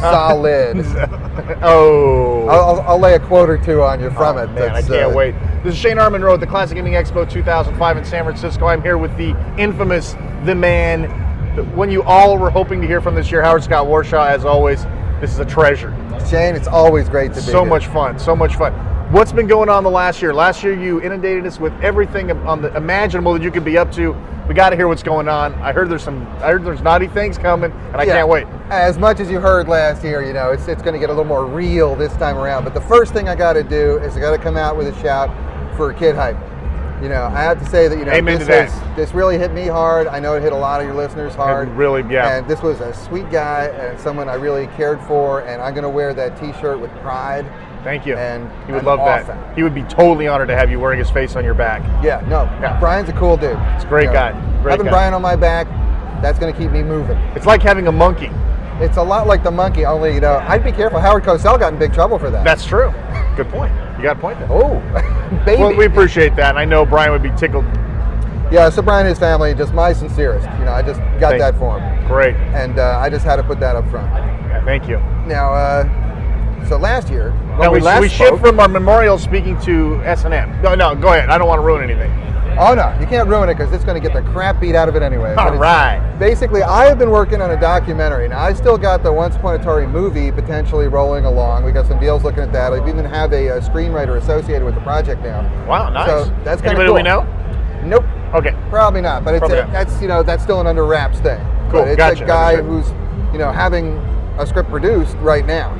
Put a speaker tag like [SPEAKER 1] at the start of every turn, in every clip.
[SPEAKER 1] solid.
[SPEAKER 2] Oh.
[SPEAKER 1] I'll lay a quote or two on you from it.
[SPEAKER 2] Man, I can't wait. This is Shane Arman Road, the Classic Gaming Expo 2005 in San Francisco. I'm here with the infamous, the man, when you all were hoping to hear from this year, Howard Scott Warshaw. As always, this is a treasure.
[SPEAKER 1] Shane, it's always great to be here.
[SPEAKER 2] So much fun, so much fun. What's been going on the last year? Last year you inundated us with everything on the imaginable that you could be up to. We got to hear what's going on. I heard there's naughty things coming, and I can't wait. As
[SPEAKER 1] much as you heard last year, you know, it's going to get a little more real this time around. But the first thing I got to do is I got to come out with a shout for Kid Hype. You know, I have to say that, you know, this really hit me hard. I know it hit a lot of your listeners hard.
[SPEAKER 2] Really, yeah.
[SPEAKER 1] And this was a sweet guy and someone I really cared for, and I'm going to wear that T-shirt with pride.
[SPEAKER 2] Thank you.
[SPEAKER 1] And
[SPEAKER 2] he would love that. He would be totally honored to have you wearing his face on your back.
[SPEAKER 1] Yeah, no. Yeah. Brian's a cool dude.
[SPEAKER 2] It's a great guy.
[SPEAKER 1] Having Brian on my back, that's going to keep me moving.
[SPEAKER 2] It's like having a monkey.
[SPEAKER 1] It's a lot like the monkey, only, you know, I'd be careful. Howard Cosell got in big trouble for that.
[SPEAKER 2] That's true. Good point. You got a point there.
[SPEAKER 1] Oh, baby.
[SPEAKER 2] Well, we appreciate that, and I know Brian would be tickled.
[SPEAKER 1] Yeah, so Brian and his family, just my sincerest. You know, I just got that for him.
[SPEAKER 2] Great.
[SPEAKER 1] And I just had to put that up front.
[SPEAKER 2] Yeah, thank you.
[SPEAKER 1] Now, so last year,
[SPEAKER 2] we shift from our memorial speaking to S&M. No, go ahead. I don't want to ruin anything.
[SPEAKER 1] Oh, no, you can't ruin it because it's going to get the crap beat out of it anyway.
[SPEAKER 2] All right.
[SPEAKER 1] Basically, I have been working on a documentary. Now, I still got the Once Upon Atari movie potentially rolling along. We got some deals looking at that. I even have a screenwriter associated with the project now.
[SPEAKER 2] Wow, nice.
[SPEAKER 1] So that's kind of cool.
[SPEAKER 2] Anybody we know?
[SPEAKER 1] Nope.
[SPEAKER 2] Okay.
[SPEAKER 1] Probably not, but that's still an under wraps thing.
[SPEAKER 2] Cool.
[SPEAKER 1] But it's
[SPEAKER 2] Gotcha.
[SPEAKER 1] a guy who's, you know, having a script produced right now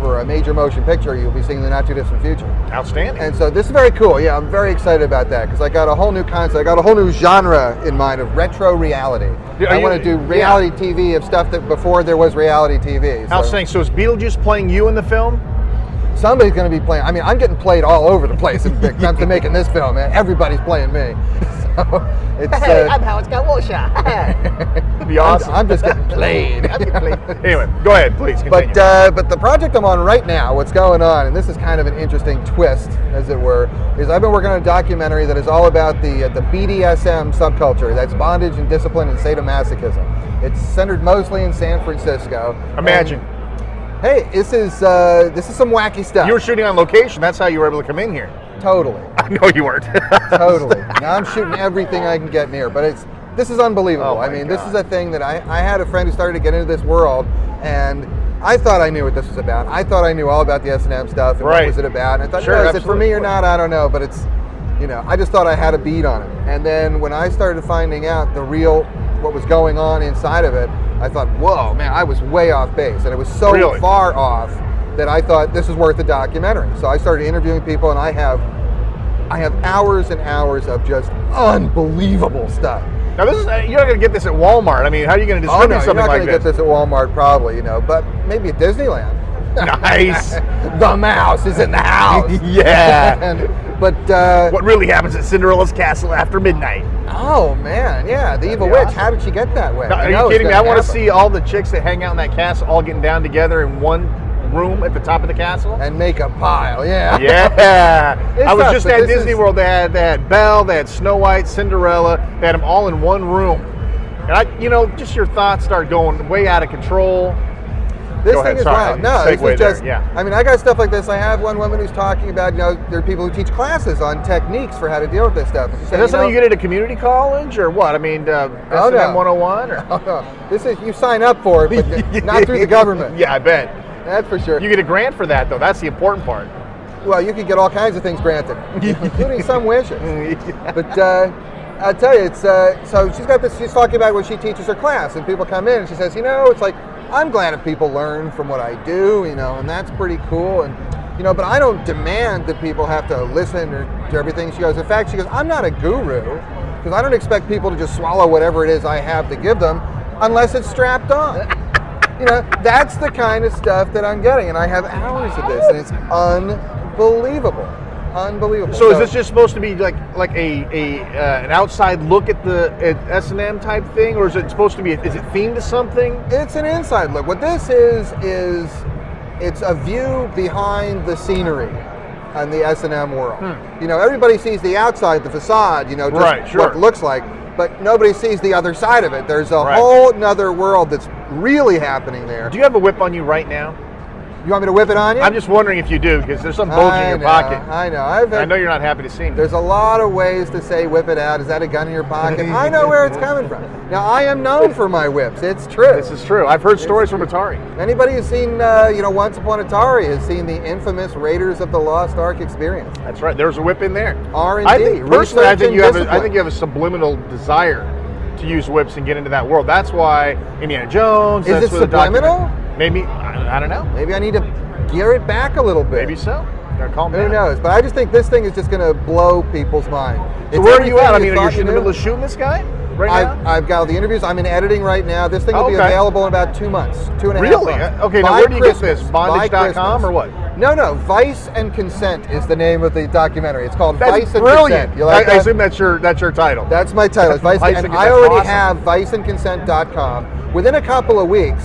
[SPEAKER 1] for a major motion picture you'll be seeing in the not too distant future.
[SPEAKER 2] Outstanding.
[SPEAKER 1] And so this is very cool. Yeah, I'm very excited about that because I got a whole new concept. I got a whole new genre in mind of retro reality. I want to do reality TV of stuff that before there was reality TV.
[SPEAKER 2] Outstanding. So is Beetlejuice playing you in the film?
[SPEAKER 1] Somebody's going to be playing. I mean, I'm getting played all over the place when it comes to making this film, man. Everybody's playing me. So it's,
[SPEAKER 3] hey, I'm Howard Scott Warshaw.
[SPEAKER 2] It'd be awesome.
[SPEAKER 1] I'm just getting played.
[SPEAKER 2] Anyway, go ahead, please. Continue.
[SPEAKER 1] But the project I'm on right now, what's going on, and this is kind of an interesting twist, as it were, is I've been working on a documentary that is all about the BDSM subculture. That's bondage and discipline and sadomasochism. It's centered mostly in San Francisco.
[SPEAKER 2] Imagine.
[SPEAKER 1] Hey, this is some wacky stuff.
[SPEAKER 2] You were shooting on location. That's how you were able to come in here.
[SPEAKER 1] Totally.
[SPEAKER 2] I know you weren't.
[SPEAKER 1] Totally. Now I'm shooting everything I can get near, but this is unbelievable.
[SPEAKER 2] Oh,
[SPEAKER 1] this is a thing that I had a friend who started to get into this world, and I thought I knew what this was about. I thought I knew all about the S&M stuff and what was it about. And I thought, is it for me or not? I don't know, but it's, you know, I just thought I had a beat on it. And then when I started finding out what was going on inside of it, I thought, whoa, man, I was way off base. And it was so far off that I thought this is worth a documentary. So I started interviewing people, and I have hours and hours of just unbelievable stuff.
[SPEAKER 2] Now, you're not going to get this at Walmart. I mean, how are you going to distribute something like this?
[SPEAKER 1] You're not going to get this at Walmart, probably, you know, but maybe at Disneyland.
[SPEAKER 2] Nice.
[SPEAKER 1] The mouse is in the house.
[SPEAKER 2] Yeah.
[SPEAKER 1] But
[SPEAKER 2] what really happens at Cinderella's castle after midnight?
[SPEAKER 1] Oh man, yeah, the evil witch. How did she get that way?
[SPEAKER 2] No, are you kidding me? I want to see all the chicks that hang out in that castle all getting down together in one room at the top of the castle
[SPEAKER 1] and make a pile. Yeah.
[SPEAKER 2] Yeah. I was just at Disney World. They had Belle, they had Snow White, Cinderella. They had them all in one room. And just your thoughts start going way out of control.
[SPEAKER 1] This thing is wild. No, this is just, I mean, I got stuff like this. I have one woman who's talking about, there are people who teach classes on techniques for how to deal with this stuff.
[SPEAKER 2] Is that something you get at a community college or what? I mean, S&M 101? Or?
[SPEAKER 1] Oh, no. This is, you sign up for it, but not through the government.
[SPEAKER 2] Yeah, I bet.
[SPEAKER 1] That's for sure.
[SPEAKER 2] You get a grant for that, though. That's the important part.
[SPEAKER 1] Well, you can get all kinds of things granted, including some wishes. But I'll tell you, it's so she's got this. She's talking about when she teaches her class, and people come in, and she says, it's like, I'm glad if people learn from what I do, and that's pretty cool. And but I don't demand that people have to listen to everything. She goes, in fact, I'm not a guru because I don't expect people to just swallow whatever it is I have to give them unless it's strapped on. That's the kind of stuff that I'm getting, and I have hours of this, and it's unbelievable. So
[SPEAKER 2] is this just supposed to be like an outside look at S&M type thing, or is it supposed to be? Is it themed to something?
[SPEAKER 1] It's an inside look. What this is it's a view behind the scenery on the S&M world. Everybody sees the outside, the facade. What it looks like. but nobody sees the other side of it. There's a
[SPEAKER 2] Right.
[SPEAKER 1] whole nother world that's really happening there.
[SPEAKER 2] Do you have a whip on you right now?
[SPEAKER 1] You want me to whip it on you?
[SPEAKER 2] I'm just wondering if you do, because there's some bulge in your pocket.
[SPEAKER 1] I know.
[SPEAKER 2] I know you're not happy to see me.
[SPEAKER 1] There's a lot of ways to say whip it out. Is that a gun in your pocket? I know where it's coming from. Now, I am known for my whips. It's true.
[SPEAKER 2] This is true. I've heard stories from Atari.
[SPEAKER 1] Anybody who's seen, Once Upon Atari has seen the infamous Raiders of the Lost Ark experience.
[SPEAKER 2] That's right. There's a whip in there.
[SPEAKER 1] R&D.
[SPEAKER 2] I think personally, I think you have
[SPEAKER 1] discipline.
[SPEAKER 2] a subliminal desire to use whips and get into that world. That's why Indiana Jones.
[SPEAKER 1] Is
[SPEAKER 2] that's
[SPEAKER 1] it
[SPEAKER 2] where the
[SPEAKER 1] subliminal?
[SPEAKER 2] Maybe I don't know.
[SPEAKER 1] Maybe I need to gear it back a little bit.
[SPEAKER 2] Maybe so. Gotta calm
[SPEAKER 1] Who
[SPEAKER 2] down.
[SPEAKER 1] knows? But I just think this thing is just going to blow people's mind.
[SPEAKER 2] So where are you at? I mean, are you in the middle of shooting this guy right now?
[SPEAKER 1] I've got all the interviews. I'm in editing right now. This thing will be
[SPEAKER 2] Okay.
[SPEAKER 1] available in about 2 months, 2.5
[SPEAKER 2] Really?
[SPEAKER 1] months.
[SPEAKER 2] Okay, now
[SPEAKER 1] By
[SPEAKER 2] where do you get
[SPEAKER 1] Christmas.
[SPEAKER 2] this?
[SPEAKER 1] By
[SPEAKER 2] Bondage.com
[SPEAKER 1] Christmas.
[SPEAKER 2] or what?
[SPEAKER 1] No. Vice and Consent is the name of the documentary. It's called
[SPEAKER 2] That's
[SPEAKER 1] Vice and
[SPEAKER 2] brilliant.
[SPEAKER 1] Consent. You like
[SPEAKER 2] I
[SPEAKER 1] that?
[SPEAKER 2] assume that's your title.
[SPEAKER 1] That's my title. It's Vice
[SPEAKER 2] Vice
[SPEAKER 1] and
[SPEAKER 2] and
[SPEAKER 1] I
[SPEAKER 2] Consent.
[SPEAKER 1] already
[SPEAKER 2] Awesome.
[SPEAKER 1] have viceandconsent.com. Within a couple of weeks,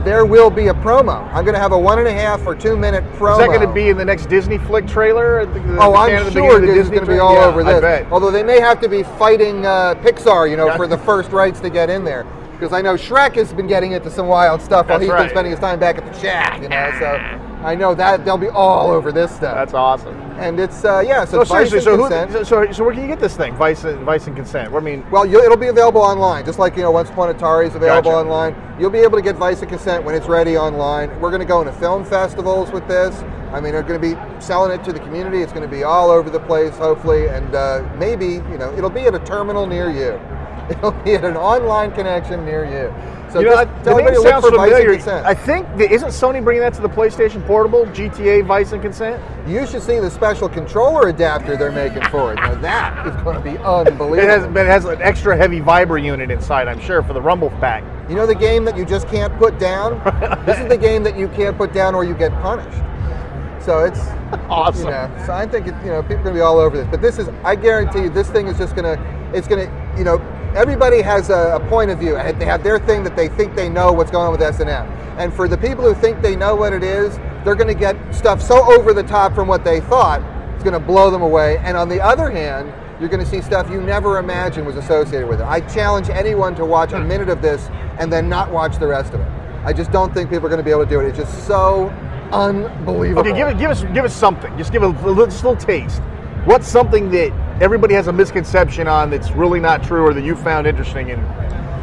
[SPEAKER 1] there will be a promo. I'm going to have a 1.5 or 2 minute promo.
[SPEAKER 2] Is that going to be in the next Disney flick trailer?
[SPEAKER 1] I'm sure Disney's going to be all over this.
[SPEAKER 2] I bet.
[SPEAKER 1] Although they may have to be fighting Pixar, for the first rights to get in there. Because I know Shrek has been getting into some wild stuff while
[SPEAKER 2] That's
[SPEAKER 1] he's
[SPEAKER 2] right.
[SPEAKER 1] been spending his time back at the shack, So I know that they'll be all over this stuff.
[SPEAKER 2] That's awesome.
[SPEAKER 1] And it's
[SPEAKER 2] So
[SPEAKER 1] it's Vice
[SPEAKER 2] seriously,
[SPEAKER 1] and Consent.
[SPEAKER 2] so where can you get this thing? Vice and Consent. What I mean,
[SPEAKER 1] Well, it'll be available online, just like Once Upon Atari is available
[SPEAKER 2] Gotcha.
[SPEAKER 1] online. You'll be able to get Vice and Consent when it's ready online. We're going to go into film festivals with this. I mean, they're going to be selling it to the community. It's going to be all over the place, hopefully, and maybe it'll be at a terminal near you. It'll be at an online connection near you. So just
[SPEAKER 2] the
[SPEAKER 1] tell
[SPEAKER 2] name
[SPEAKER 1] everybody to look
[SPEAKER 2] sounds
[SPEAKER 1] for Vice and
[SPEAKER 2] familiar.
[SPEAKER 1] Consent.
[SPEAKER 2] I think isn't Sony bringing that to the PlayStation Portable? GTA Vice and Consent.
[SPEAKER 1] You should see the special controller adapter they're making for it. Now that is going to be unbelievable.
[SPEAKER 2] It has an extra heavy vibra unit inside, I'm sure, for the Rumble pack.
[SPEAKER 1] You know the game that you just can't put down? This is the game that you can't put down or you get punished. So it's
[SPEAKER 2] Awesome.
[SPEAKER 1] So I think people are going to be all over this. But this is, I guarantee you, this thing is just going to, everybody has a point of view. They have their thing that they think they know what's going on with S&M. And for the people who think they know what it is, they're going to get stuff so over the top from what they thought, it's going to blow them away. And on the other hand, you're going to see stuff you never imagined was associated with it. I challenge anyone to watch a minute of this and then not watch the rest of it. I just don't think people are going to be able to do it. It's just so unbelievable.
[SPEAKER 2] Okay, give us something. Just give a little taste. What's something that everybody has a misconception on that's really not true, or that you found interesting?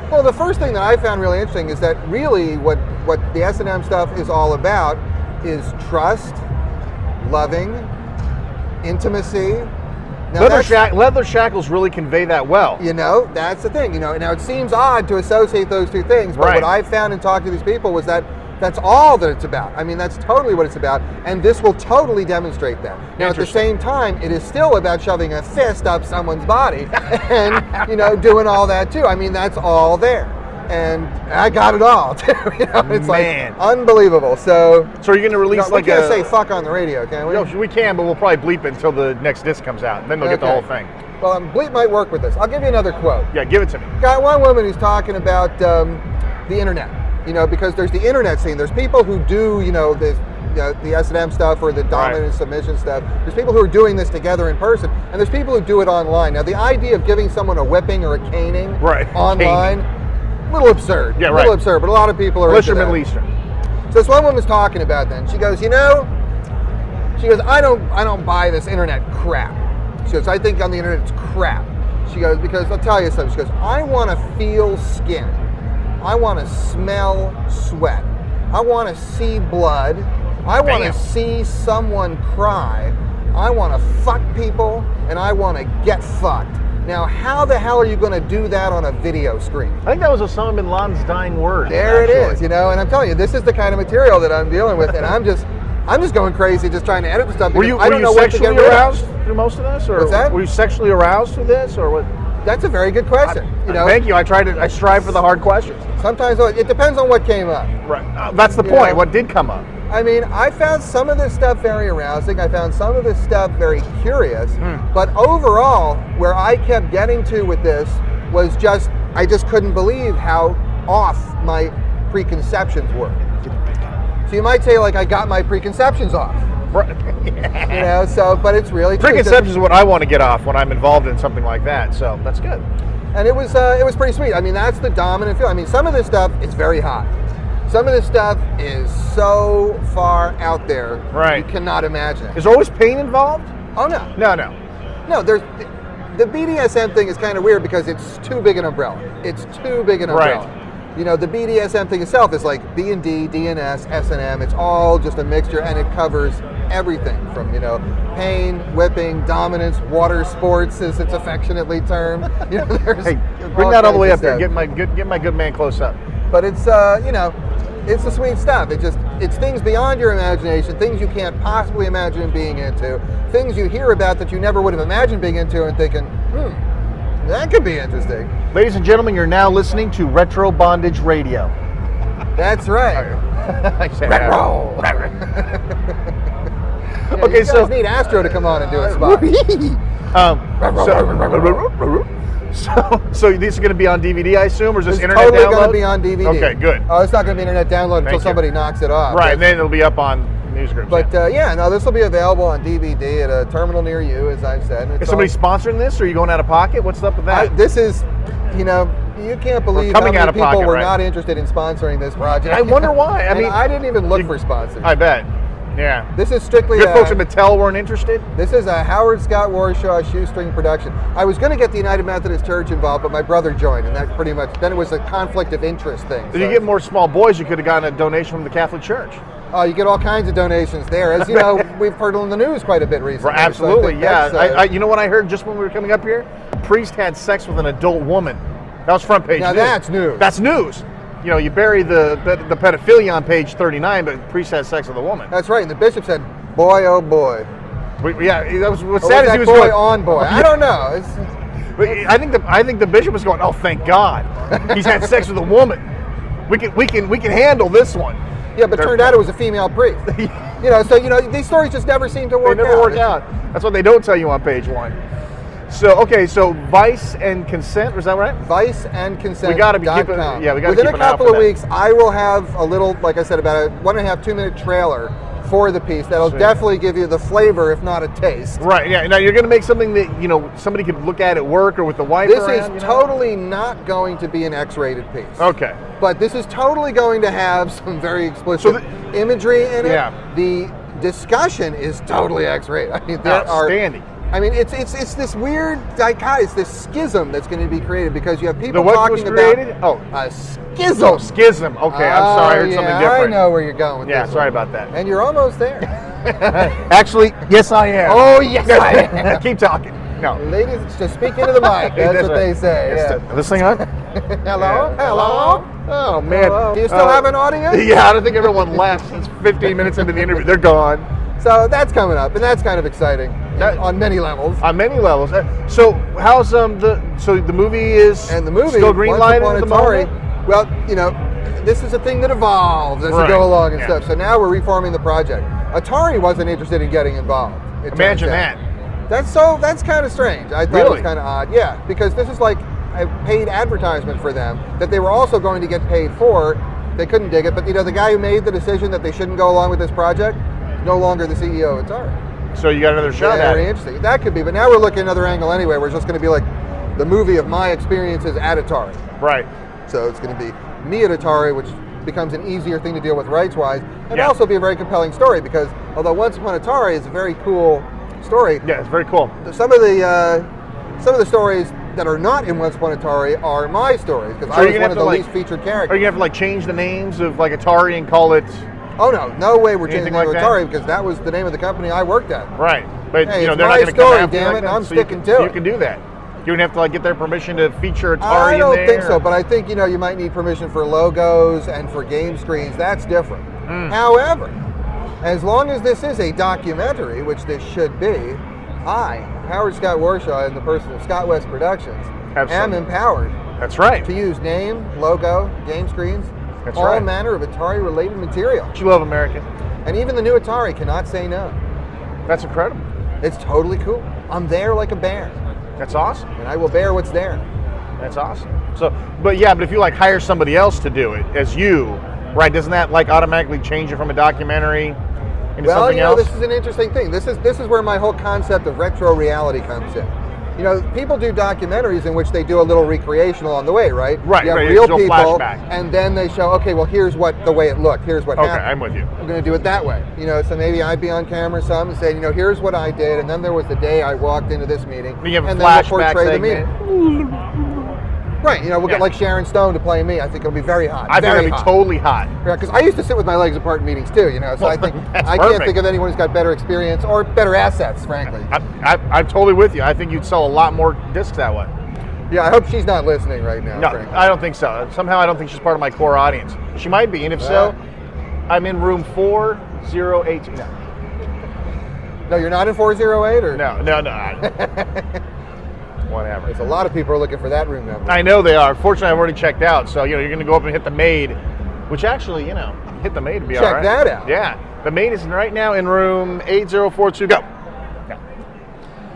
[SPEAKER 1] Well, the first thing that I found really interesting is that really what the S&M stuff is all about is trust, loving, intimacy. Now
[SPEAKER 2] Leather shackles really convey that well.
[SPEAKER 1] That's the thing. Now it seems odd to associate those two things, but
[SPEAKER 2] Right.
[SPEAKER 1] what I found in talking to these people was that that's all that it's about. I mean, that's totally what it's about, and this will totally demonstrate that. Now, at the same time, it is still about shoving a fist up someone's body and, doing all that too. I mean, that's all there. And I got it all too. It's
[SPEAKER 2] Man.
[SPEAKER 1] like unbelievable. So
[SPEAKER 2] are you going to release
[SPEAKER 1] we can't say fuck on the radio, can we?
[SPEAKER 2] No, we can, but we'll probably bleep it until the next disc comes out, and then they'll get the whole thing.
[SPEAKER 1] Well, bleep might work with this. I'll give you another quote.
[SPEAKER 2] Yeah, give it to me.
[SPEAKER 1] Got one woman who's talking about the internet. Because there's the internet scene. There's people who do, the S&M stuff or the dominant and submission stuff. There's people who are doing this together in person, and there's people who do it online. Now, the idea of giving someone a whipping or a caning online, a little absurd.
[SPEAKER 2] Yeah,
[SPEAKER 1] a little absurd, but a lot of people are
[SPEAKER 2] Unless
[SPEAKER 1] into
[SPEAKER 2] you're
[SPEAKER 1] that.
[SPEAKER 2] Middle Eastern.
[SPEAKER 1] So this one woman's talking about that, and she goes, I don't buy this internet crap. She goes, I think on the internet it's crap. She goes, because I'll tell you something. She goes, I want to feel skin. I want to smell sweat. I want to see blood. I want to see someone cry. I want to fuck people, and I want to get fucked. Now, how the hell are you going to do that on a video screen?
[SPEAKER 2] I think that was Osama bin Laden's dying words.
[SPEAKER 1] There it is, and I'm telling you, this is the kind of material that I'm dealing with, and I'm just going crazy just trying to edit the stuff.
[SPEAKER 2] Were you sexually aroused through most of this, or
[SPEAKER 1] what's that?
[SPEAKER 2] Were you sexually aroused through this, or what?
[SPEAKER 1] That's a very good question.
[SPEAKER 2] Thank you. I strive for the hard questions.
[SPEAKER 1] Sometimes it depends on what came up.
[SPEAKER 2] Right. That's the point. What did come up?
[SPEAKER 1] I mean, I found some of this stuff very arousing. I found some of this stuff very curious. But overall, where I kept getting to with this was I just couldn't believe how off my preconceptions were. So you might say, like, I got my preconceptions off.
[SPEAKER 2] Right.
[SPEAKER 1] But it's really
[SPEAKER 2] preconceptions is what I want to get off when I'm involved in something like that. So that's good.
[SPEAKER 1] And it was pretty sweet. I mean, that's the dominant feel. I mean, some of this stuff is very hot. Some of this stuff is so far out there,
[SPEAKER 2] right?
[SPEAKER 1] You cannot imagine it.
[SPEAKER 2] Is there always pain involved?
[SPEAKER 1] Oh no,
[SPEAKER 2] no.
[SPEAKER 1] There's the BDSM thing is kind of weird because it's too big an umbrella. It's too big an umbrella. Right. You know, the BDSM thing itself is like B&D, DNS, S&M. It's all just a mixture, and it covers everything from, pain, whipping, dominance, water sports, as it's affectionately termed.
[SPEAKER 2] Hey, bring that all the way up there. Get my good man close up.
[SPEAKER 1] But it's it's the sweet stuff. It's things beyond your imagination, things you can't possibly imagine being into, things you hear about that you never would have imagined being into, and thinking, that could be interesting.
[SPEAKER 2] Ladies and gentlemen, you're now listening to Retro Bondage Radio.
[SPEAKER 1] That's right.
[SPEAKER 2] Retro.
[SPEAKER 1] Okay, you guys need Astro to come on and do a spot.
[SPEAKER 2] So this is going to be on DVD, I assume, or is this internet
[SPEAKER 1] totally
[SPEAKER 2] download?
[SPEAKER 1] Going to be on DVD.
[SPEAKER 2] Okay, good.
[SPEAKER 1] Oh, it's not going to be internet download until somebody knocks it off.
[SPEAKER 2] Right, and then it'll be up on newsgroups.
[SPEAKER 1] But this will be available on DVD at a terminal near you, as I've said.
[SPEAKER 2] Is somebody sponsoring this, or are you going out of pocket? What's up with that?
[SPEAKER 1] This is, you can't believe how many people were not interested in sponsoring this project.
[SPEAKER 2] I wonder why. I mean,
[SPEAKER 1] I didn't even look for sponsors.
[SPEAKER 2] I bet. Yeah.
[SPEAKER 1] This is strictly
[SPEAKER 2] good folks at Mattel weren't interested?
[SPEAKER 1] This is a Howard Scott Warshaw shoestring production. I was going to get the United Methodist Church involved, but my brother joined, and that pretty much, then it was a conflict of interest thing.
[SPEAKER 2] If you get more small boys, you could have gotten a donation from the Catholic Church.
[SPEAKER 1] Oh, you get all kinds of donations there. As you know, we've heard on the news quite a bit recently.
[SPEAKER 2] Right, absolutely, so you know what I heard just when we were coming up here? A priest had sex with an adult woman. That was front page news.
[SPEAKER 1] That's news.
[SPEAKER 2] That's news. You bury the pedophilia on page 39, but the priest had sex with a woman.
[SPEAKER 1] That's right, and the bishop said, boy, oh boy.
[SPEAKER 2] That was what's sad is he was
[SPEAKER 1] boy
[SPEAKER 2] going
[SPEAKER 1] on boy. I don't know.
[SPEAKER 2] I think the bishop was going, oh, thank God, he's had sex with a woman. We can handle this one.
[SPEAKER 1] Yeah, but turned out it was a female priest. These stories just never seem to work out.
[SPEAKER 2] They never work out. That's what they don't tell you on page 1. So Vice and Consent, was that right?
[SPEAKER 1] Vice and Consent.
[SPEAKER 2] We got to be keeping. Yeah, we got to keep an eye out for that.
[SPEAKER 1] Within a couple of weeks, I will have a little, like I said, about a 1.5 2-minute trailer for the piece that'll definitely give you the flavor, if not a taste.
[SPEAKER 2] Right. Yeah. Now you're going to make something that somebody could look at work or with the wife.
[SPEAKER 1] This is totally not going to be an X-rated piece.
[SPEAKER 2] Okay.
[SPEAKER 1] But this is totally going to have some very explicit imagery in it.
[SPEAKER 2] Yeah.
[SPEAKER 1] The discussion is totally X-rated. I mean,
[SPEAKER 2] outstanding.
[SPEAKER 1] It's this weird dichotomy, it's this schism that's going to be created because you have people
[SPEAKER 2] talking
[SPEAKER 1] about
[SPEAKER 2] a
[SPEAKER 1] schism.
[SPEAKER 2] Oh, schism. Okay, I'm sorry, I heard something different.
[SPEAKER 1] I know where you're going with this.
[SPEAKER 2] Sorry about that.
[SPEAKER 1] And you're almost there.
[SPEAKER 2] Actually, yes, I am.
[SPEAKER 1] Oh, yes, I am.
[SPEAKER 2] Keep talking. No,
[SPEAKER 1] ladies, just speak into the mic. That's what they say.
[SPEAKER 2] Yeah. This thing on?
[SPEAKER 1] Hello? Hello?
[SPEAKER 2] Oh, man.
[SPEAKER 1] Hello? Do you still have an audience?
[SPEAKER 2] Yeah, I don't think everyone left. It's 15 minutes into the interview. They're gone.
[SPEAKER 1] So that's coming up, and that's kind of exciting on many levels.
[SPEAKER 2] On many levels. So how's the movie is still green lighted at the moment?
[SPEAKER 1] Well, this is a thing that evolves as you go along and stuff. So now we're reforming the project. Atari wasn't interested in getting involved.
[SPEAKER 2] Imagine that.
[SPEAKER 1] That's kind of strange. I thought it was kind of odd. Yeah, because this is like a paid advertisement for them that they were also going to get paid for. They couldn't dig it, but the guy who made the decision that they shouldn't go along with this project, no longer the CEO of Atari.
[SPEAKER 2] So you got another shot at it.
[SPEAKER 1] Very interesting. That could be, but now we're looking at another angle anyway, where it's just going to be like the movie of my experiences at Atari.
[SPEAKER 2] Right.
[SPEAKER 1] So it's going to be me at Atari, which becomes an easier thing to deal with rights-wise, and also be a very compelling story because although Once Upon Atari is a very cool story.
[SPEAKER 2] Yeah, it's very cool.
[SPEAKER 1] Some of the stories that are not in Once Upon Atari are my stories because I was one of the least featured characters.
[SPEAKER 2] Are you going to have to change the names of Atari and call it?
[SPEAKER 1] Oh no way we're changing the name of Atari because that was the name of the company I worked at.
[SPEAKER 2] Right, but
[SPEAKER 1] hey,
[SPEAKER 2] they're not going to come after
[SPEAKER 1] damn it, I'm sticking to it.
[SPEAKER 2] You can do that. You don't have to get their permission to feature Atari in there.
[SPEAKER 1] I don't think so, but I think you might need permission for logos and for game screens. That's different. However, as long as this is a documentary, which this should be, I, Howard Scott Warshaw, in the person of Scott West Productions, am empowered.
[SPEAKER 2] That's right.
[SPEAKER 1] To use name, logo, game screens.
[SPEAKER 2] That's
[SPEAKER 1] all
[SPEAKER 2] right.
[SPEAKER 1] manner of Atari-related material.
[SPEAKER 2] But you love America.
[SPEAKER 1] And even the new Atari cannot say no.
[SPEAKER 2] That's incredible.
[SPEAKER 1] It's totally cool. I'm there like a bear.
[SPEAKER 2] That's awesome.
[SPEAKER 1] And I will bear what's there.
[SPEAKER 2] That's awesome. But if you hire somebody else to do it as you, right, doesn't that automatically change it from a documentary into something else?
[SPEAKER 1] This is an interesting thing. This is where my whole concept of retro reality comes in. You know, people do documentaries in which they do a little recreational on the way, right?
[SPEAKER 2] Right,
[SPEAKER 1] you have
[SPEAKER 2] right.
[SPEAKER 1] real
[SPEAKER 2] It's a
[SPEAKER 1] people,
[SPEAKER 2] flashback.
[SPEAKER 1] and then they show, okay, well, here's the way it looked. Here's what happened.
[SPEAKER 2] Okay, I'm with you.
[SPEAKER 1] I'm going to do it that way. You know, so maybe I'd be on camera some and say, you know, here's what I did, and then there was the day I walked into this meeting,
[SPEAKER 2] You have a
[SPEAKER 1] and then we'll
[SPEAKER 2] flashback
[SPEAKER 1] portray the
[SPEAKER 2] segment.
[SPEAKER 1] meeting. Right, you know, we'll get like Sharon Stone to play me. I think it'll be very hot.
[SPEAKER 2] I think
[SPEAKER 1] very
[SPEAKER 2] that'd be
[SPEAKER 1] hot.
[SPEAKER 2] totally hot.
[SPEAKER 1] Yeah, because I used to sit with my legs apart in meetings too, you know, so I think
[SPEAKER 2] That's
[SPEAKER 1] I can't
[SPEAKER 2] perfect.
[SPEAKER 1] think of anyone who's got better experience or better assets, frankly.
[SPEAKER 2] I'm totally with you. I think you'd sell a lot more discs that way.
[SPEAKER 1] Yeah, I hope she's not listening right now,
[SPEAKER 2] No,
[SPEAKER 1] frankly.
[SPEAKER 2] I don't think so. Somehow I don't think she's part of my core audience. She might be, and if so, I'm in room 4082. No,
[SPEAKER 1] No, you're not in 408, or?
[SPEAKER 2] no. Whatever.
[SPEAKER 1] There's a lot of people are looking for that room number.
[SPEAKER 2] I know they are. Fortunately, I've already checked out, so you're going to go up and hit the maid, which actually, hit the maid to be all right.
[SPEAKER 1] Check that out.
[SPEAKER 2] Yeah, the maid is right now in room 8042. Go.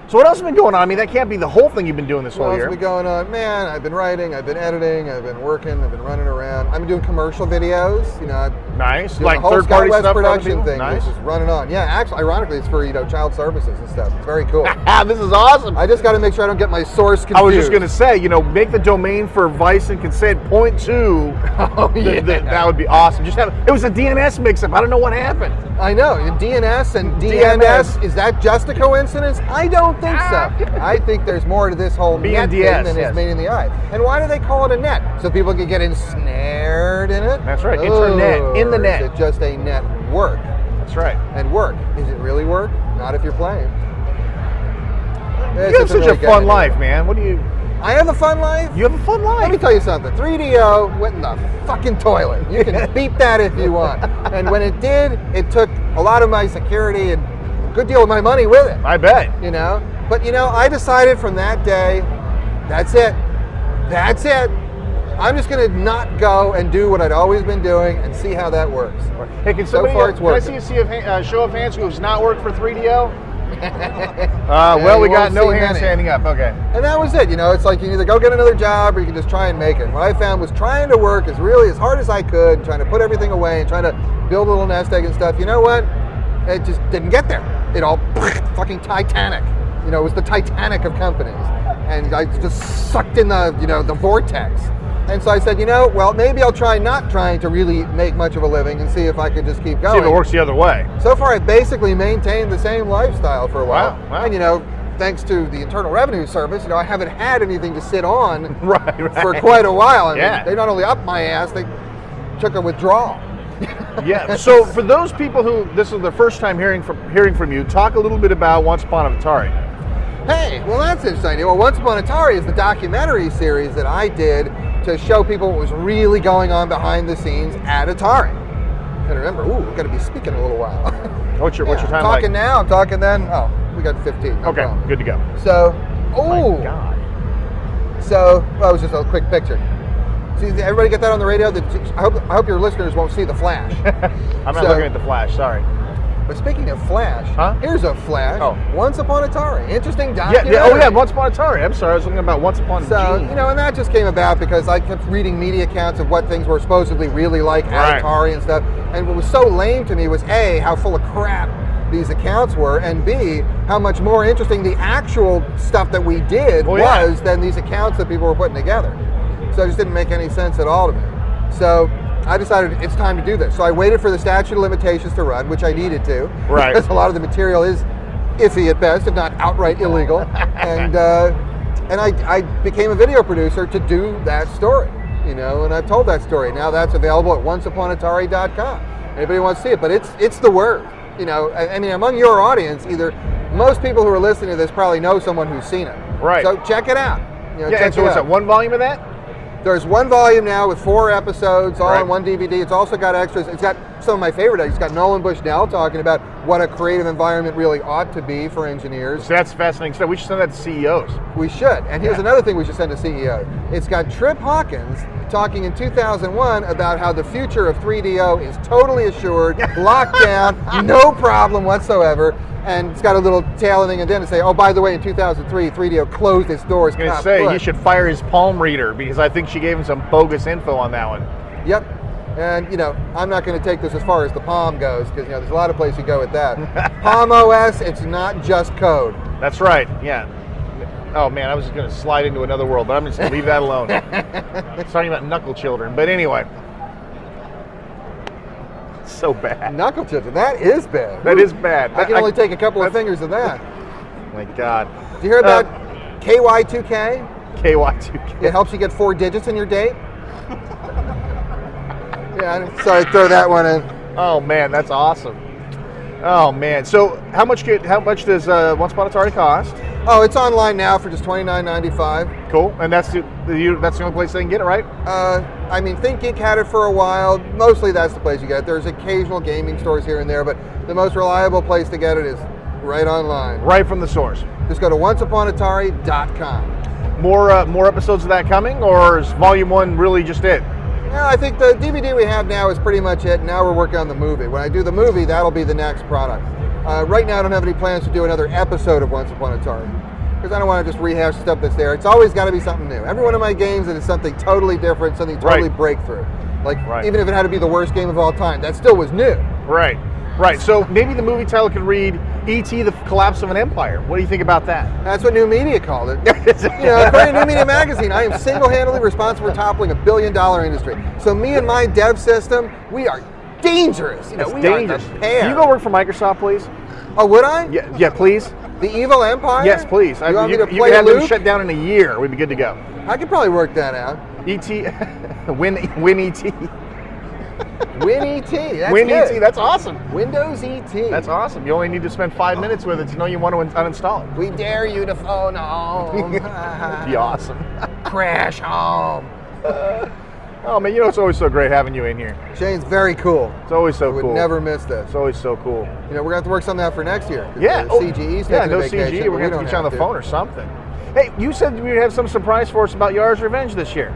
[SPEAKER 2] So what else has been going on? I mean, that can't be the whole thing you've been doing this
[SPEAKER 1] What
[SPEAKER 2] whole
[SPEAKER 1] else
[SPEAKER 2] year.
[SPEAKER 1] has been going on? Man, I've been writing, I've been editing, I've been working, I've been running around. I've been doing commercial videos, you know.
[SPEAKER 2] Nice,
[SPEAKER 1] Doing
[SPEAKER 2] like
[SPEAKER 1] the whole
[SPEAKER 2] third-party
[SPEAKER 1] Scott West
[SPEAKER 2] stuff for other
[SPEAKER 1] production
[SPEAKER 2] people?
[SPEAKER 1] thing,
[SPEAKER 2] Nice.
[SPEAKER 1] which is running on. Yeah, actually, ironically, it's for, child services and stuff. It's very cool.
[SPEAKER 2] This is awesome.
[SPEAKER 1] I just got to make sure I don't get my source confused.
[SPEAKER 2] I was just going to say, make the domain for Vice and Consent .2.
[SPEAKER 1] Oh, yeah.
[SPEAKER 2] That would be awesome. It was a DNS mix-up. I don't know what happened.
[SPEAKER 1] I know. DNS and DMS, is that just a coincidence? I don't think so. I think there's more to this whole net thing
[SPEAKER 2] BNDS,
[SPEAKER 1] than
[SPEAKER 2] yes.
[SPEAKER 1] is meeting the eye. And why do they call it a net? So people can get ensnared in it?
[SPEAKER 2] That's right. Internet. In the net.
[SPEAKER 1] Is it just a network?
[SPEAKER 2] That's right.
[SPEAKER 1] And work. Is it really work? Not if you're playing.
[SPEAKER 2] You have such a fun life, man. What do you...
[SPEAKER 1] I have a fun life?
[SPEAKER 2] You have a fun life.
[SPEAKER 1] Let me tell you something. 3DO went in the fucking toilet. You can beep that if you want. And when it did, it took a lot of my security and a good deal of my money with it.
[SPEAKER 2] I bet.
[SPEAKER 1] But I decided from that day, that's it. That's it. I'm just going to not go and do what I'd always been doing and see how that works.
[SPEAKER 2] Hey, can somebody,
[SPEAKER 1] so far it's working.
[SPEAKER 2] can I see a show of hands who has not worked for 3DO?
[SPEAKER 1] Yeah,
[SPEAKER 2] well, we
[SPEAKER 1] you
[SPEAKER 2] got
[SPEAKER 1] won't
[SPEAKER 2] no
[SPEAKER 1] see
[SPEAKER 2] hands
[SPEAKER 1] many.
[SPEAKER 2] standing up. Okay.
[SPEAKER 1] And that was it. It's like you either go get another job or you can just try and make it. What I found was trying to work as hard as I could, trying to put everything away and trying to build a little nest egg and stuff. You know what? It just didn't get there. It all fucking Titanic. It was the Titanic of companies. And I just sucked in the vortex. And so I said, well, maybe I'll try not trying to really make much of a living and see if I can just keep going.
[SPEAKER 2] See if it works the other way.
[SPEAKER 1] So far, I've basically maintained the same lifestyle for a while.
[SPEAKER 2] Wow.
[SPEAKER 1] And, thanks to the Internal Revenue Service, I haven't had anything to sit on
[SPEAKER 2] Right.
[SPEAKER 1] for quite a while. I mean,
[SPEAKER 2] Yeah.
[SPEAKER 1] they not only upped my ass, they took a withdrawal.
[SPEAKER 2] Yeah. So for those people who this is their first time hearing from you, talk a little bit about Once Upon Atari.
[SPEAKER 1] Hey, well, that's interesting. Well, Once Upon Atari is the documentary series that I did to show people what was really going on behind the scenes at Atari. And remember, we're going to be speaking in a little while.
[SPEAKER 2] What's your time
[SPEAKER 1] I'm talking
[SPEAKER 2] like?
[SPEAKER 1] now, I'm talking then. Oh, we got 15. No
[SPEAKER 2] Okay,
[SPEAKER 1] problem.
[SPEAKER 2] good to go.
[SPEAKER 1] So,
[SPEAKER 2] My God.
[SPEAKER 1] So, that was just a quick picture. See, did everybody get that on the radio? I hope your listeners won't see the flash.
[SPEAKER 2] I'm not looking at the flash. Sorry.
[SPEAKER 1] But speaking of flash, here's a flash.
[SPEAKER 2] Oh.
[SPEAKER 1] Once Upon Atari. Interesting documentary.
[SPEAKER 2] Yeah. Once Upon Atari. I'm sorry. I was looking about Once Upon
[SPEAKER 1] So,
[SPEAKER 2] Gene.
[SPEAKER 1] and that just came about because I kept reading media accounts of what things were supposedly really like at
[SPEAKER 2] Right.
[SPEAKER 1] Atari and stuff. And what was so lame to me was A, how full of crap these accounts were, and B, how much more interesting the actual stuff that we did was than these accounts that people were putting together. So it just didn't make any sense at all to me. So I decided it's time to do this. So I waited for the statute of limitations to run, which I needed to.
[SPEAKER 2] Right.
[SPEAKER 1] Because a lot of the material is iffy at best, if not outright illegal. And I became a video producer to do that story, and I've told that story. Now that's available at onceUponAtari.com. Anybody wants to see it, but it's the word. I mean, among your audience, either most people who are listening to this probably know someone who's seen it.
[SPEAKER 2] Right.
[SPEAKER 1] So check it out.
[SPEAKER 2] And so what's that, one volume of that?
[SPEAKER 1] There's one volume now with 4 episodes, all
[SPEAKER 2] Right.
[SPEAKER 1] on one DVD. It's also got extras. It's got some of my favorite. It's got Nolan Bushnell talking about what a creative environment really ought to be for engineers.
[SPEAKER 2] So that's fascinating stuff. We should send that to CEOs.
[SPEAKER 1] We should. And here's another thing we should send to CEOs. It's got Trip Hawkins talking in 2001 about how the future of 3DO is totally assured, locked down, no problem whatsoever. And it's got a little tailing and then to say, oh, by the way, in 2003, 3DO closed its doors.
[SPEAKER 2] I was going to say, he should fire his palm reader because I think she gave him some bogus info on that one.
[SPEAKER 1] Yep. And, I'm not going to take this as far as the Palm goes because, there's a lot of places you go with that. Palm OS, it's not just code.
[SPEAKER 2] That's right, yeah. Oh man, I was just going to slide into another world, but I'm just going to leave that alone. Talking about knuckle children, but anyway. So bad.
[SPEAKER 1] Knuckle children, that is bad.
[SPEAKER 2] That is bad.
[SPEAKER 1] I can only take a couple of fingers of that.
[SPEAKER 2] My God.
[SPEAKER 1] Did you hear about KY2K?
[SPEAKER 2] KY2K.
[SPEAKER 1] It helps you get 4 digits in your date. Yeah, sorry, throw that one in.
[SPEAKER 2] Oh man, that's awesome. Oh man, so how much does Once Upon Atari cost?
[SPEAKER 1] Oh, it's online now for just $29.95.
[SPEAKER 2] Cool, and that's the only place they can get it, right?
[SPEAKER 1] I mean, ThinkGeek had it for a while. Mostly that's the place you get it. There's occasional gaming stores here and there, but the most reliable place to get it is right online.
[SPEAKER 2] Right from the source.
[SPEAKER 1] Just go to onceUponAtari.com.
[SPEAKER 2] More episodes of that coming, or is Volume 1 really just it?
[SPEAKER 1] Yeah, I think the DVD we have now is pretty much it. Now we're working on the movie. When I do the movie, that'll be the next product. Right now I don't have any plans to do another episode of Once Upon Atari, because I don't want to just rehash stuff that's there. It's always got to be something new. Every one of my games, it is something totally different, something totally breakthrough. Like, even if it had to be the worst game of all time, that still was new.
[SPEAKER 2] Right. So maybe the movie title could read E.T. the Collapse of an Empire. What do you think about that?
[SPEAKER 1] That's what New Media called it. According to New Media Magazine, I am single-handedly responsible for toppling $1 billion industry. So me and my dev system, we are dangerous. We
[SPEAKER 2] dangerous.
[SPEAKER 1] are the pair.
[SPEAKER 2] Can you go work for Microsoft, please?
[SPEAKER 1] Oh, would I?
[SPEAKER 2] Yeah, please.
[SPEAKER 1] The Evil Empire?
[SPEAKER 2] Yes, please.
[SPEAKER 1] You want me to
[SPEAKER 2] you
[SPEAKER 1] play
[SPEAKER 2] could have
[SPEAKER 1] Luke?
[SPEAKER 2] them shut down in a year. We'd be good to go.
[SPEAKER 1] I could probably work that out.
[SPEAKER 2] E.T. Win E.T.
[SPEAKER 1] Win E.T. That's
[SPEAKER 2] Win
[SPEAKER 1] good.
[SPEAKER 2] E.T. That's awesome.
[SPEAKER 1] Windows E.T.
[SPEAKER 2] That's awesome. You only need to spend 5 minutes with it to know you want to uninstall it.
[SPEAKER 1] We dare you to phone home.
[SPEAKER 2] Be awesome.
[SPEAKER 1] Crash home.
[SPEAKER 2] Oh man, it's always so great having you in here.
[SPEAKER 1] Shane's very cool.
[SPEAKER 2] It's always so cool.
[SPEAKER 1] Would never miss this.
[SPEAKER 2] It's always so cool.
[SPEAKER 1] We're going to have to work something out for next year.
[SPEAKER 2] Yeah.
[SPEAKER 1] CGE's taking a vacation.
[SPEAKER 2] CGE. We're going to have to get you on the phone or something. Hey, you said we would have some surprise for us about Yar's Revenge this year.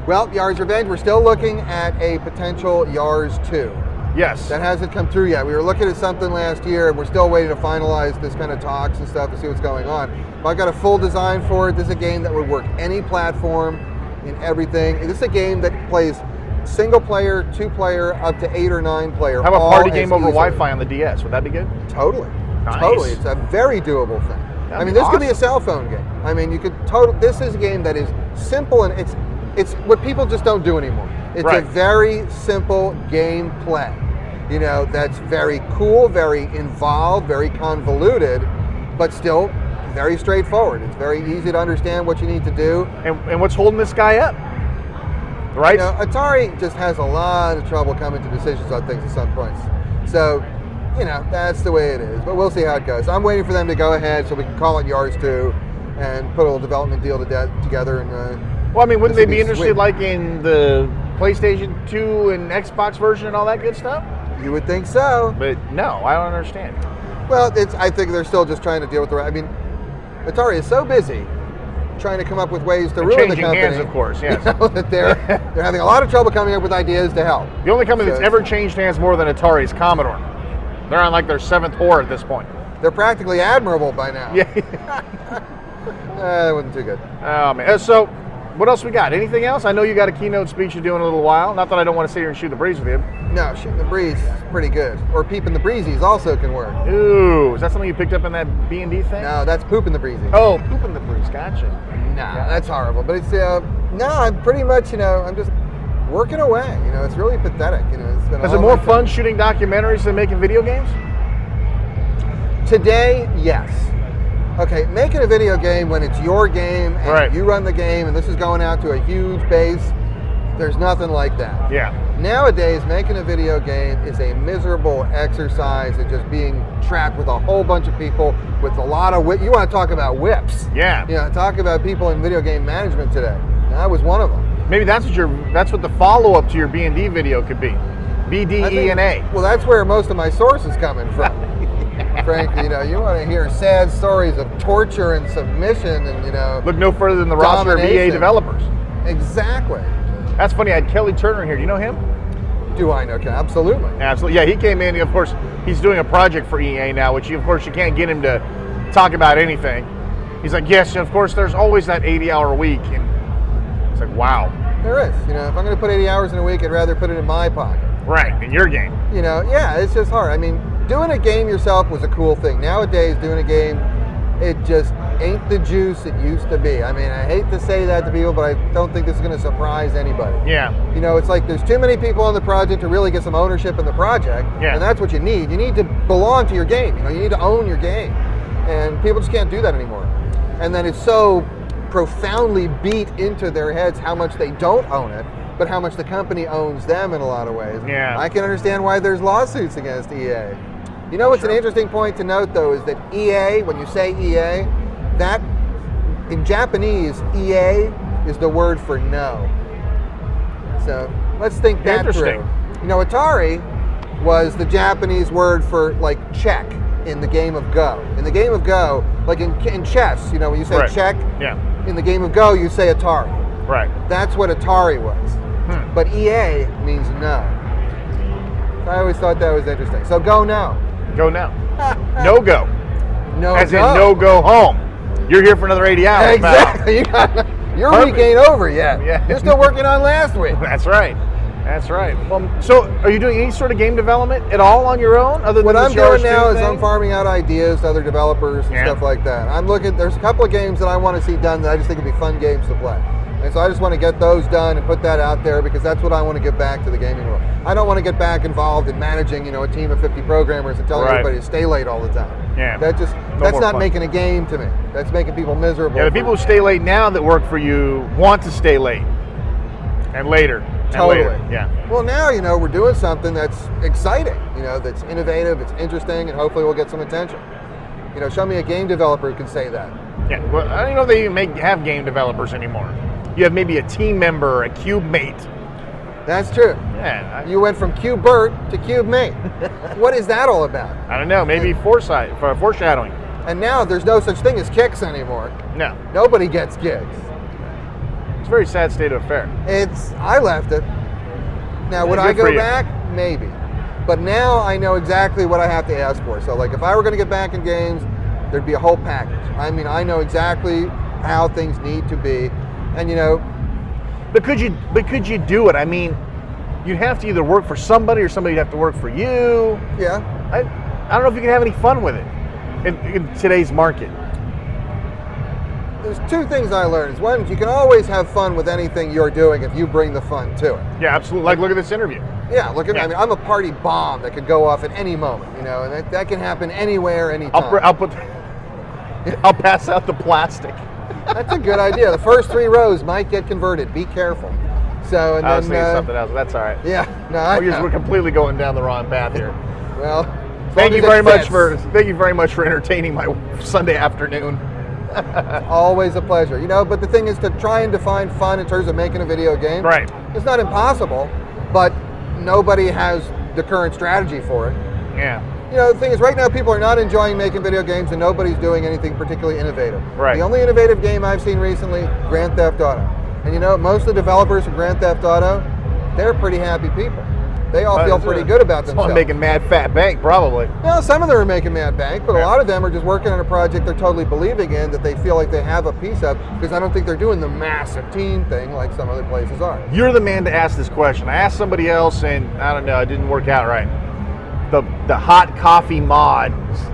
[SPEAKER 1] Well, Yar's Revenge, we're still looking at a potential Yars 2.
[SPEAKER 2] Yes.
[SPEAKER 1] That hasn't come through yet. We were looking at something last year, and we're still waiting to finalize this kind of talks and stuff to see what's going on. But I've got a full design for it. This is a game that would work any platform, in everything. This is a game that plays single player, 2-player, up to 8 or 9 player.
[SPEAKER 2] How about party game over Wi-Fi on the DS? Would that be good?
[SPEAKER 1] Totally.
[SPEAKER 2] Nice.
[SPEAKER 1] Totally. It's a very doable thing. This could be a cell phone game. You could this is a game that is simple, and it's what people just don't do anymore. It's a very simple game play. That's very cool, very involved, very convoluted, but still very straightforward. It's very easy to understand what you need to do.
[SPEAKER 2] And what's holding this guy up? Right?
[SPEAKER 1] Atari just has a lot of trouble coming to decisions on things at some points. So, that's the way it is. But we'll see how it goes. I'm waiting for them to go ahead so we can call it Yars 2 and put a little development deal together. And
[SPEAKER 2] wouldn't they be interested in the PlayStation 2 and Xbox version and all that good stuff?
[SPEAKER 1] You would think so.
[SPEAKER 2] But no, I don't understand.
[SPEAKER 1] Well, I think they're still just trying to deal with Atari is so busy trying to come up with ways to ruin the company.
[SPEAKER 2] Hands, of course, yes.
[SPEAKER 1] That they're having a lot of trouble coming up with ideas to help.
[SPEAKER 2] The only company that's ever changed hands more than Atari is Commodore. They're on their 7th whore at this point.
[SPEAKER 1] They're practically admirable by now.
[SPEAKER 2] Yeah.
[SPEAKER 1] That wasn't too good.
[SPEAKER 2] Oh man. So, what else we got? Anything else? I know you got a keynote speech you're doing in a little while. Not that I don't want to sit here and shoot the breeze with you.
[SPEAKER 1] No, shooting the breeze is pretty good. Or peeping the breezies also can work.
[SPEAKER 2] Ooh, is that something you picked up in that B&D thing?
[SPEAKER 1] No, that's pooping the breezy.
[SPEAKER 2] Oh, pooping the breeze. Gotcha.
[SPEAKER 1] Nah, that's horrible. But it's I'm pretty much I'm just working away. It's really pathetic. It's been.
[SPEAKER 2] Is it more fun shooting documentaries than making video games?
[SPEAKER 1] Today, yes. Okay, making a video game when it's your game and you run the game and this is going out to a huge base, there's nothing like that.
[SPEAKER 2] Yeah.
[SPEAKER 1] Nowadays, making a video game is a miserable exercise of just being trapped with a whole bunch of people with a lot of you want to talk about whips.
[SPEAKER 2] Yeah.
[SPEAKER 1] Talk about people in video game management today. I was one of them.
[SPEAKER 2] Maybe that's what the follow-up to your B&D video could be. BDENA.
[SPEAKER 1] Well, that's where most of my source is coming from. Frankly, you want to hear sad stories of torture and submission and,
[SPEAKER 2] Look no further than the roster of EA developers.
[SPEAKER 1] Exactly.
[SPEAKER 2] That's funny. I had Kelly Turner here. Do you know him?
[SPEAKER 1] Do I know? Absolutely.
[SPEAKER 2] Absolutely. Yeah, he came in. Of course, he's doing a project for EA now, which, of course, you can't get him to talk about anything. He's like, yes, of course, there's always that 80-hour week. And it's like, wow.
[SPEAKER 1] There is. If I'm going to put 80 hours in a week, I'd rather put it in my pocket.
[SPEAKER 2] Right, in your game.
[SPEAKER 1] Yeah, it's just hard. Doing a game yourself was a cool thing. Nowadays, doing a game, it just ain't the juice it used to be. I mean, I hate to say that to people, but I don't think this is going to surprise anybody.
[SPEAKER 2] Yeah.
[SPEAKER 1] You know, it's like there's too many people on the project to really get some ownership in the project, and that's what you need. You need to belong to your game. You know, you need to own your game, and people just can't do that anymore. And then it's so profoundly beat into their heads how much they don't own it, but how much the company owns them in a lot of ways.
[SPEAKER 2] Yeah.
[SPEAKER 1] I can understand why there's lawsuits against EA. You know what's an interesting point to note, though, is that EA, when you say EA, that in Japanese, EA is the word for no. So let's think that through. You know, Atari was the Japanese word for like check in the game of Go. In the game of Go, like in chess, you know, when you say check, in the game of Go, you say Atari.
[SPEAKER 2] Right.
[SPEAKER 1] That's what Atari was. But EA means no. So I always thought that was interesting. So go now.
[SPEAKER 2] Go now. No go.
[SPEAKER 1] No
[SPEAKER 2] As
[SPEAKER 1] go.
[SPEAKER 2] in no go home. You're here for another 80 hours,
[SPEAKER 1] exactly. Your week ain't over yet.
[SPEAKER 2] Yeah.
[SPEAKER 1] You're still working on last week.
[SPEAKER 2] That's right. That's right. Well, so are you doing any sort of game development at all on your own? Other than
[SPEAKER 1] what I'm doing now is
[SPEAKER 2] thing?
[SPEAKER 1] I'm farming out ideas to other developers and stuff like that. I'm looking. There's a couple of games that I want to see done that I just think would be fun games to play. And so I just want to get those done and put that out there because that's what I want to get back to the gaming world. I don't want to get back involved in managing, you know, a team of 50 programmers and telling everybody to stay late all the time.
[SPEAKER 2] Yeah.
[SPEAKER 1] That's not fun. Making a game to me. That's making people miserable.
[SPEAKER 2] Yeah, the people who stay late now that work for you want to stay late. And later.
[SPEAKER 1] Totally.
[SPEAKER 2] And later. Yeah.
[SPEAKER 1] Well, now, you know, we're doing something that's exciting, you know, that's innovative, it's interesting, and hopefully we'll get some attention. You know, show me a game developer who can say that.
[SPEAKER 2] Yeah. Well, I don't know if they even have game developers anymore. You have maybe a team member, a cube mate.
[SPEAKER 1] That's true.
[SPEAKER 2] Yeah.
[SPEAKER 1] You went from Cube Bert to Cube Mate. What is that all about?
[SPEAKER 2] I don't know. Maybe foreshadowing.
[SPEAKER 1] And now there's no such thing as kicks anymore.
[SPEAKER 2] No.
[SPEAKER 1] Nobody gets gigs.
[SPEAKER 2] It's a very sad state of affair.
[SPEAKER 1] I left it. Now, would I go back? Maybe. But now I know exactly what I have to ask for. So, like, if I were going to get back in games, there'd be a whole package. I mean, I know exactly how things need to be. And, you know...
[SPEAKER 2] But could you do it? I mean, you'd have to either work for somebody or somebody'd have to work for you.
[SPEAKER 1] Yeah.
[SPEAKER 2] I don't know if you can have any fun with it in today's market.
[SPEAKER 1] There's two things I learned. One, you can always have fun with anything you're doing if you bring the fun to it.
[SPEAKER 2] Yeah, absolutely. Like, look at this interview.
[SPEAKER 1] Yeah, look at me. I mean, I'm a party bomb that could go off at any moment, you know, and that can happen anywhere, anytime.
[SPEAKER 2] I'll pass out the plastic.
[SPEAKER 1] That's a good idea. The first 3 rows might get converted. Be careful. So, and
[SPEAKER 2] I was thinking something else. That's all right.
[SPEAKER 1] Yeah. No,
[SPEAKER 2] we're completely going down the wrong path here.
[SPEAKER 1] Well,
[SPEAKER 2] thank you very much for entertaining my Sunday afternoon.
[SPEAKER 1] Always a pleasure. You know, but the thing is to try and define fun in terms of making a video game.
[SPEAKER 2] Right.
[SPEAKER 1] It's not impossible, but nobody has the current strategy for it.
[SPEAKER 2] Yeah.
[SPEAKER 1] You know, the thing is, right now people are not enjoying making video games and nobody's doing anything particularly innovative.
[SPEAKER 2] Right.
[SPEAKER 1] The only innovative game I've seen recently, Grand Theft Auto. And you know, most of the developers of Grand Theft Auto, they're pretty happy people. They all feel pretty good about themselves.
[SPEAKER 2] Making mad fat bank, probably.
[SPEAKER 1] Well, some of them are making mad bank, but a lot of them are just working on a project they're totally believing in that they feel like they have a piece of, because I don't think they're doing the massive team thing like some other places are.
[SPEAKER 2] You're the man to ask this question. I asked somebody else, and I don't know, it didn't work out right. The hot coffee mod,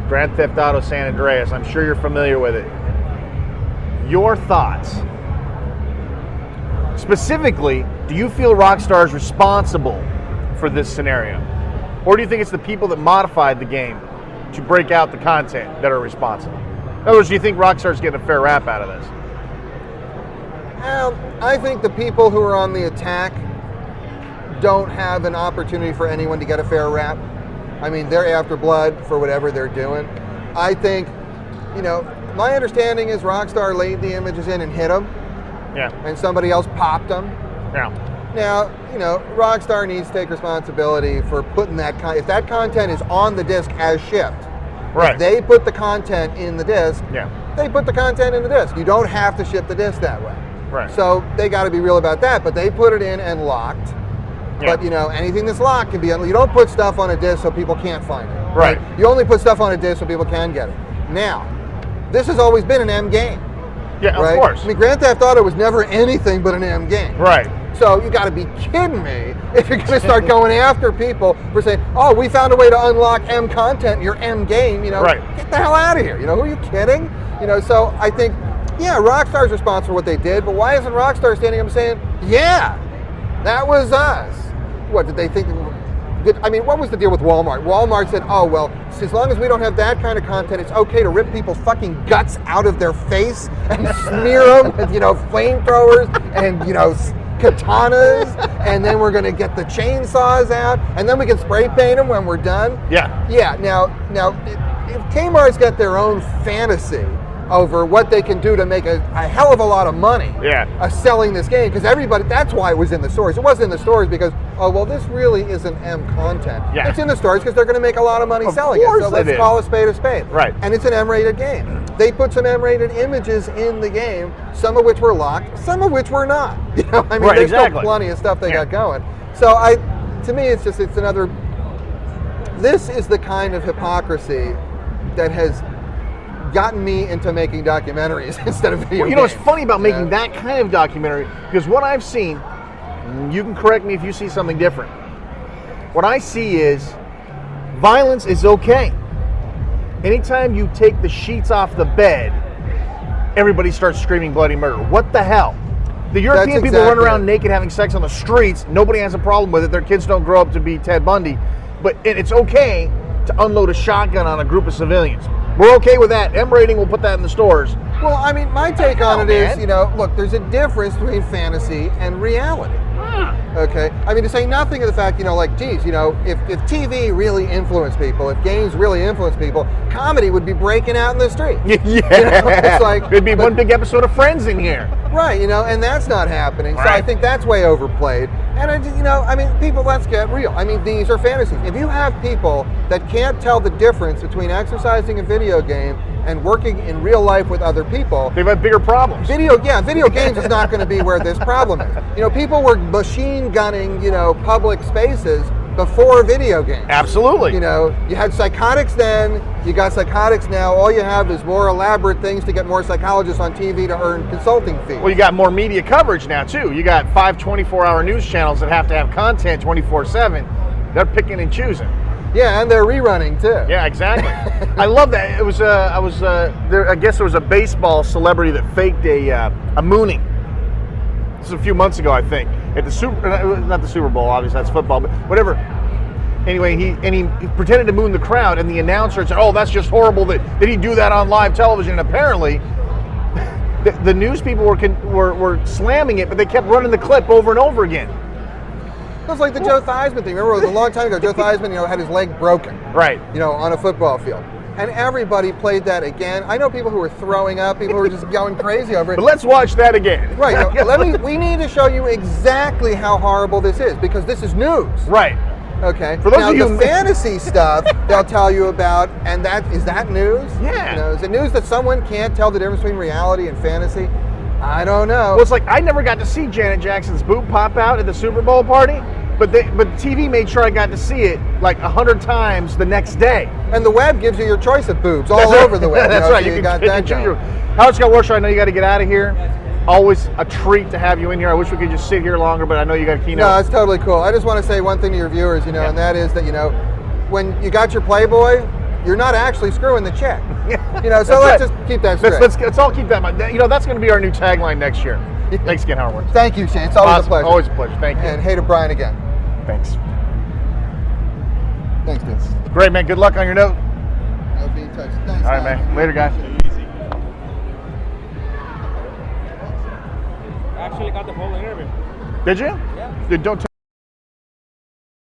[SPEAKER 2] Grand Theft Auto San Andreas, I'm sure you're familiar with it. Your thoughts? Specifically, do you feel Rockstar is responsible for this scenario? Or do you think it's the people that modified the game to break out the content that are responsible? In other words, do you think Rockstar's getting a fair rap out of this?
[SPEAKER 1] Well, I think the people who are on the attack don't have an opportunity for anyone to get a fair rap. I mean, they're after blood for whatever they're doing. I think, you know, my understanding is Rockstar laid the images in and hit them.
[SPEAKER 2] Yeah.
[SPEAKER 1] And somebody else popped them.
[SPEAKER 2] Yeah.
[SPEAKER 1] Now, you know, Rockstar needs to take responsibility for putting that if that content is on the disc as shipped.
[SPEAKER 2] Right.
[SPEAKER 1] If they put the content in the disc.
[SPEAKER 2] Yeah.
[SPEAKER 1] They put the content in the disc. You don't have to ship the disc that way.
[SPEAKER 2] Right.
[SPEAKER 1] So they got to be real about that. But they put it in and locked.
[SPEAKER 2] Yeah.
[SPEAKER 1] But, you know, anything that's locked can be... You don't put stuff on a disc so people can't find it.
[SPEAKER 2] Right.
[SPEAKER 1] You only put stuff on a disc so people can get it. Now, this has always been an M game.
[SPEAKER 2] Yeah,
[SPEAKER 1] right?
[SPEAKER 2] Of course.
[SPEAKER 1] I mean, Grand Theft Auto was never anything but an M game.
[SPEAKER 2] Right.
[SPEAKER 1] So you got to be kidding me if you're going to start going after people for saying, oh, we found a way to unlock M content in your M game. You know,
[SPEAKER 2] right.
[SPEAKER 1] Get the hell out of here. You know, who are you kidding? You know, so I think, yeah, Rockstar's responsible for what they did, but why isn't Rockstar standing up and saying, yeah, that was us? What, did they think? I mean, what was the deal with Walmart? Walmart said, oh, well, as long as we don't have that kind of content, it's okay to rip people's fucking guts out of their face and smear them with, you know, flamethrowers and, you know, katanas, and then we're going to get the chainsaws out, and then we can spray paint them when we're done.
[SPEAKER 2] Yeah.
[SPEAKER 1] Yeah, now, if Kmart's got their own fantasy over what they can do to make a hell of a lot of money selling this game, because everybody, that's why it was in the stores. It wasn't in the stores because, oh, well, this really isn't M content. Yeah. It's in the stores because they're going to make a lot of money selling it. So let's call a spade a spade.
[SPEAKER 2] Right.
[SPEAKER 1] And it's an M-rated game. They put some M-rated images in the game, some of which were locked, some of which were not. You know, I mean, there's still plenty of stuff they got going. So to me, it's another, this is the kind of hypocrisy that has gotten me into making documentaries instead of video games.
[SPEAKER 2] You know what's funny about making that kind of documentary, because what I've seen, you can correct me if you see something different. What I see is violence is okay. Anytime you take the sheets off the bed, everybody starts screaming bloody murder. What the hell? The European people run around naked having sex on the streets. Nobody has a problem with it. Their kids don't grow up to be Ted Bundy. But it's okay to unload a shotgun on a group of civilians. We're okay with that. M rating, we'll put that in the stores.
[SPEAKER 1] Well, I mean, my take on it is, you know, look, there's a difference between fantasy and reality. Okay? I mean, to say nothing of the fact, you know, like, geez, you know, if TV really influenced people, if games really influenced people, comedy would be breaking out in the street.
[SPEAKER 2] Yeah.
[SPEAKER 1] You know, it's like,
[SPEAKER 2] there'd be one big episode of Friends in here.
[SPEAKER 1] Right, you know, and that's not happening.
[SPEAKER 2] Right.
[SPEAKER 1] So I think that's way overplayed. And, you know, I mean, people, let's get real. I mean, these are fantasies. If you have people that can't tell the difference between exercising a video game and working in real life with other people,
[SPEAKER 2] they've had bigger problems.
[SPEAKER 1] Video games is not going to be where this problem is. You know, people were machine gunning, you know, public spaces before video games.
[SPEAKER 2] Absolutely.
[SPEAKER 1] You know, you had psychotics then, you got psychotics now. All you have is more elaborate things to get more psychologists on TV to earn consulting fees.
[SPEAKER 2] Well, you got more media coverage now, too. You got 5 24-hour news channels that have to have content 24/7. They're picking and choosing.
[SPEAKER 1] Yeah, and they're rerunning, too.
[SPEAKER 2] Yeah, exactly. I love that. It was, I guess there was a baseball celebrity that faked a mooning. This was a few months ago, I think, at the not the Super Bowl, obviously that's football, but whatever. Anyway, he pretended to moon the crowd, and the announcer said, "Oh, that's just horrible that he do that on live television." And apparently, the news people were slamming it, but they kept running the clip over and over again.
[SPEAKER 1] It was like the Joe Theismann thing. Remember, it was a long time ago. Joe Theismann, you know, had his leg broken.
[SPEAKER 2] Right.
[SPEAKER 1] You know, on a football field. And everybody played that again. I know people who were throwing up, people who were just going crazy over it.
[SPEAKER 2] But let's watch that again.
[SPEAKER 1] Right. We need to show you exactly how horrible this is, because this is news.
[SPEAKER 2] Right.
[SPEAKER 1] Okay.
[SPEAKER 2] For those
[SPEAKER 1] now,
[SPEAKER 2] of you
[SPEAKER 1] the fantasy stuff they'll tell you about, and is that news?
[SPEAKER 2] Yeah.
[SPEAKER 1] You know, is it news that someone can't tell the difference between reality and fantasy? I don't know.
[SPEAKER 2] Well, it's like I never got to see Janet Jackson's boob pop out at the Super Bowl party. But TV made sure I got to see it like 100 times the next day.
[SPEAKER 1] And the web gives you your choice of boobs all over the web.
[SPEAKER 2] That's right.
[SPEAKER 1] So you got that going.
[SPEAKER 2] Howard Scott Warshaw, I know you got to get out of here. Always a treat to have you in here. I wish we could just sit here longer, but I know you got a keynote.
[SPEAKER 1] No, it's totally cool. I just want to say one thing to your viewers, you know, and that is that, you know, when you got your Playboy, you're not actually screwing the chick. You know, so let's just keep that straight.
[SPEAKER 2] Let's all keep that in mind. You know, that's going to be our new tagline next year. Thanks again, Howard.
[SPEAKER 1] Thank you, Shane. It's always a pleasure.
[SPEAKER 2] Always a pleasure. Thank you.
[SPEAKER 1] And hey to Brian again.
[SPEAKER 2] Thanks.
[SPEAKER 1] Thanks, Vince.
[SPEAKER 2] Great, man. Good luck on your note.
[SPEAKER 1] I'll be in touch. Thanks.
[SPEAKER 2] All right, man. Later, guys.
[SPEAKER 3] I actually got the whole interview.
[SPEAKER 2] Did you?
[SPEAKER 3] Yeah.
[SPEAKER 2] Dude, don't